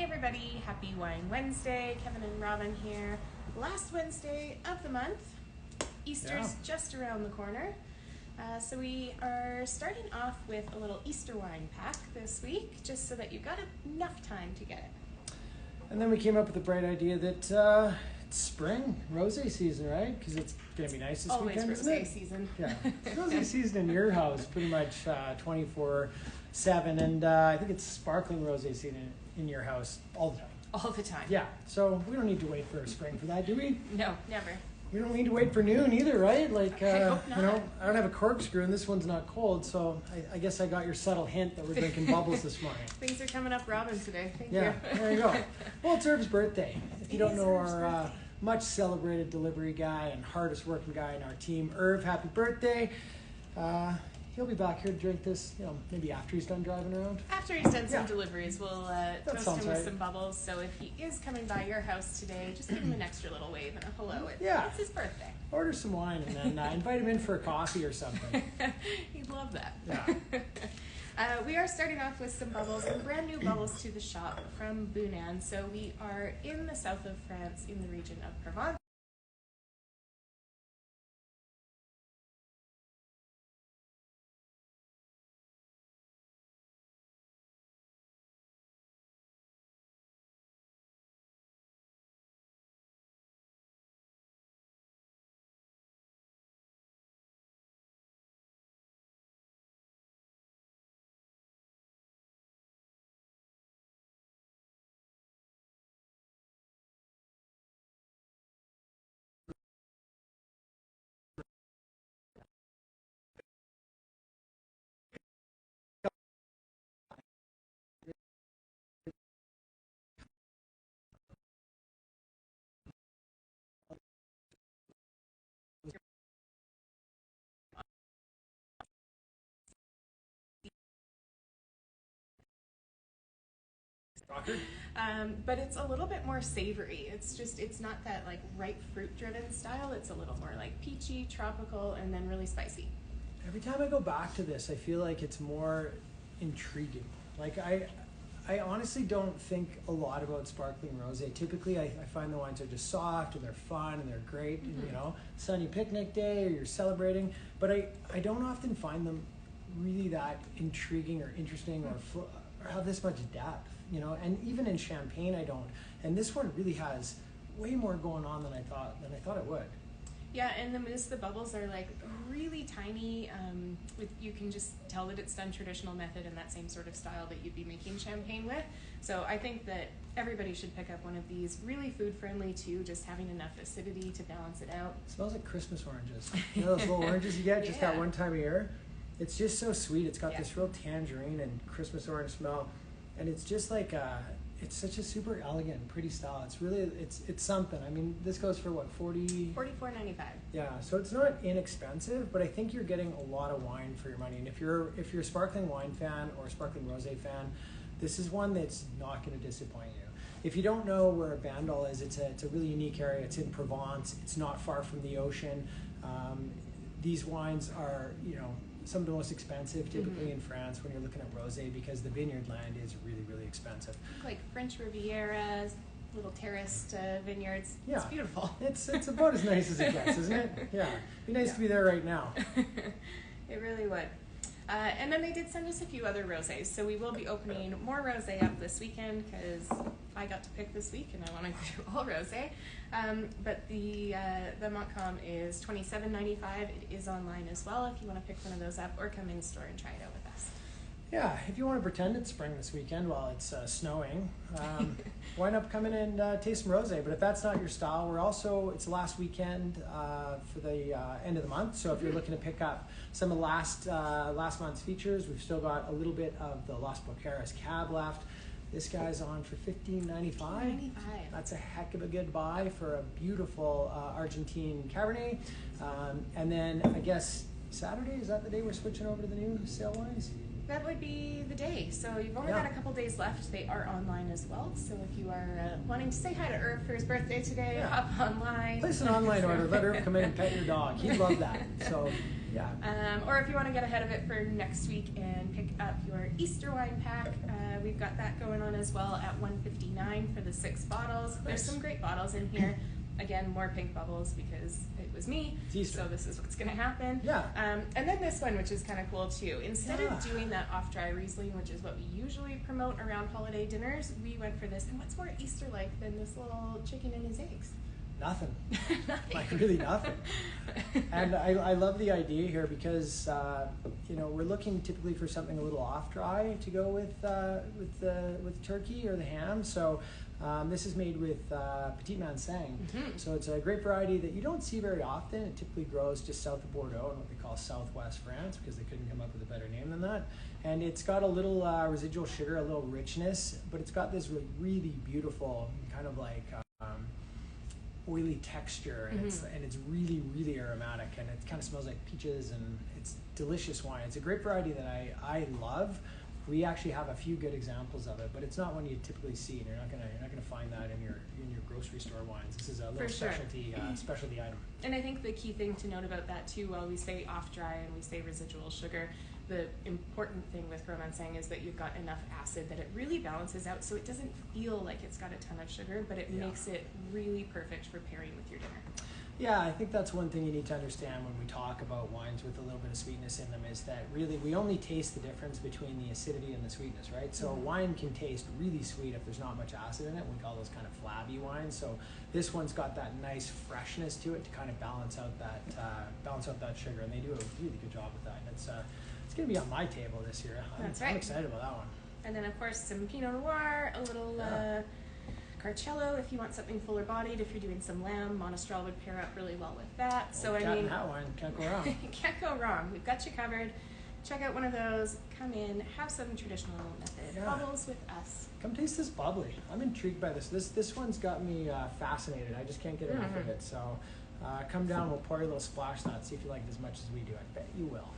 Hey everybody, happy Wine Wednesday. Kevin and Robin here. Last Wednesday of the month. Easter's just around the corner. So we are starting off with a little Easter wine pack this week, just so that you've got enough time to get it. And then we came up with the bright idea that it's spring, rosé season, right? Because it's going to be nice this Always weekend, isn't rosé it? season. Yeah, it's rosé season in your house, pretty much 24/7, and I think it's sparkling rosé season in your house all the time. All the time. Yeah, so we don't need to wait for spring for that, do we? No, never. We don't need to wait for noon either, right? Like, I hope not. you know, I don't have a corkscrew and this one's not cold, so I guess I got your subtle hint that we're drinking bubbles this morning. Things are coming up Robin today. Thank Yeah, you. there you go. Well, it's Herb's birthday. If you don't know Herb's our birthday. much celebrated delivery guy and hardest working guy in our team, Herb, happy birthday. He'll be back here to drink this, you know, maybe after he's done driving around. After he's done some Yeah. deliveries, we'll toast sounds him with right. some bubbles. So if he is coming by your house today, just give him an extra little wave and a hello. It's his birthday. Order some wine and then invite him in for a coffee or something. He'd love that. Yeah. We are starting off with some bubbles, and brand new bubbles to the shop from Bunan. So we are in the south of France, in the region of Provence. But it's a little bit more savory. It's not that like ripe fruit driven style. It's a little more like peachy, tropical, and then really spicy. Every time I go back to this, I feel like it's more intriguing. Like I honestly don't think a lot about sparkling rosé. Typically, I find the wines are just soft and they're fun and they're great. Mm-hmm. And, you know, sunny picnic day or you're celebrating. But I don't often find them really that intriguing or interesting or have this much depth. You know, and even in champagne, I don't. And this one really has way more going on than I thought it would. Yeah, and the bubbles are like really tiny. You can just tell that it's done traditional method in that same sort of style that you'd be making champagne with. So I think that everybody should pick up one of these. Really food friendly too, just having enough acidity to balance it out. It smells like Christmas oranges. You know those little oranges you get just that one time a year? It's just so sweet. It's got this real tangerine and Christmas orange smell. And it's just like, it's such a super elegant, pretty style. It's really, it's something. I mean, this goes for what, $44.95. Yeah, so it's not inexpensive, but I think you're getting a lot of wine for your money. And if you're a sparkling wine fan or a sparkling rosé fan, this is one that's not going to disappoint you. If you don't know where Bandol is, it's a really unique area. It's in Provence. It's not far from the ocean. These wines are, you know, some of the most expensive typically in France when you're looking at rosé, because the vineyard land is really, really expensive. Like French Riviera, little terraced vineyards. Yeah. It's beautiful. It's about as nice as it gets, isn't it? Yeah. Be nice to be there right now. It really would. And then they did send us a few other rosés, so we will be opening more rosé up this weekend because I got to pick this week and I want to do all rosé. But the Montcalm is $27.95. It is online as well if you want to pick one of those up, or come in store and try it out with us. Yeah, if you want to pretend it's spring this weekend while it's snowing, why not come in and taste some rosé? But if that's not your style, it's the last weekend for the end of the month. So if you're looking to pick up some of last month's features, we've still got a little bit of the Las Boqueras cab left. This guy's on for $15.95. That's a heck of a good buy for a beautiful Argentine Cabernet. And then I guess Saturday, is that the day we're switching over to the new sale wines? That would be the day. So you've only got a couple days left. They are online as well. So if you are wanting to say hi to Herb for his birthday today, hop online. Place an online order. Let Herb come in and pet your dog. He'd love that. So Yeah. Or if you want to get ahead of it for next week and pick up your Easter wine pack, we've got that going on as well at $159 for the 6 bottles. Nice. There's some great bottles in here. Again, more pink bubbles because it was me, so this is what's going to happen. Yeah. And then this one, which is kind of cool too. Instead Yeah. of doing that off-dry Riesling, which is what we usually promote around holiday dinners, we went for this. And what's more Easter-like than this little chicken and his eggs? Nothing. Nothing. Like really nothing. And I love the idea here because we're looking typically for something a little off dry to go with turkey or the ham. So this is made with Petit Manseng. Mm-hmm. So it's a grape variety that you don't see very often. It typically grows just south of Bordeaux in what they call Southwest France because they couldn't come up with a better name than that. And it's got a little residual sugar, a little richness, but it's got this really beautiful kind of like oily texture, and it's really, really aromatic, and it kind of smells like peaches, and it's delicious wine. It's a grape variety that I love. We actually have a few good examples of it, but it's not one you typically see, and you're not gonna find that in your grocery store wines. This is a little specialty item. And I think the key thing to note about that too, while we say off dry and we say residual sugar, the important thing with Gros Manseng is that you've got enough acid that it really balances out, so it doesn't feel like it's got a ton of sugar, but it makes it really perfect for pairing with your dinner. Yeah, I think that's one thing you need to understand when we talk about wines with a little bit of sweetness in them, is that really we only taste the difference between the acidity and the sweetness, right? So wine can taste really sweet if there's not much acid in it. We call those kind of flabby wines. So this one's got that nice freshness to it to kind of balance out that sugar, and they do a really good job with that. And it's going to be on my table this year. I'm excited about that one. And then of course some Pinot Noir, a little Carcello if you want something fuller bodied. If you're doing some lamb, Monastrell would pair up really well with that. So Cat and hat wine, can't go wrong. Can't go wrong. We've got you covered. Check out one of those. Come in, have some traditional method bubbles with us. Come taste this bubbly. I'm intrigued by this. This one's got me fascinated. I just can't get enough of it. So come down, we'll pour you a little splash of that. See if you like it as much as we do. I bet you will.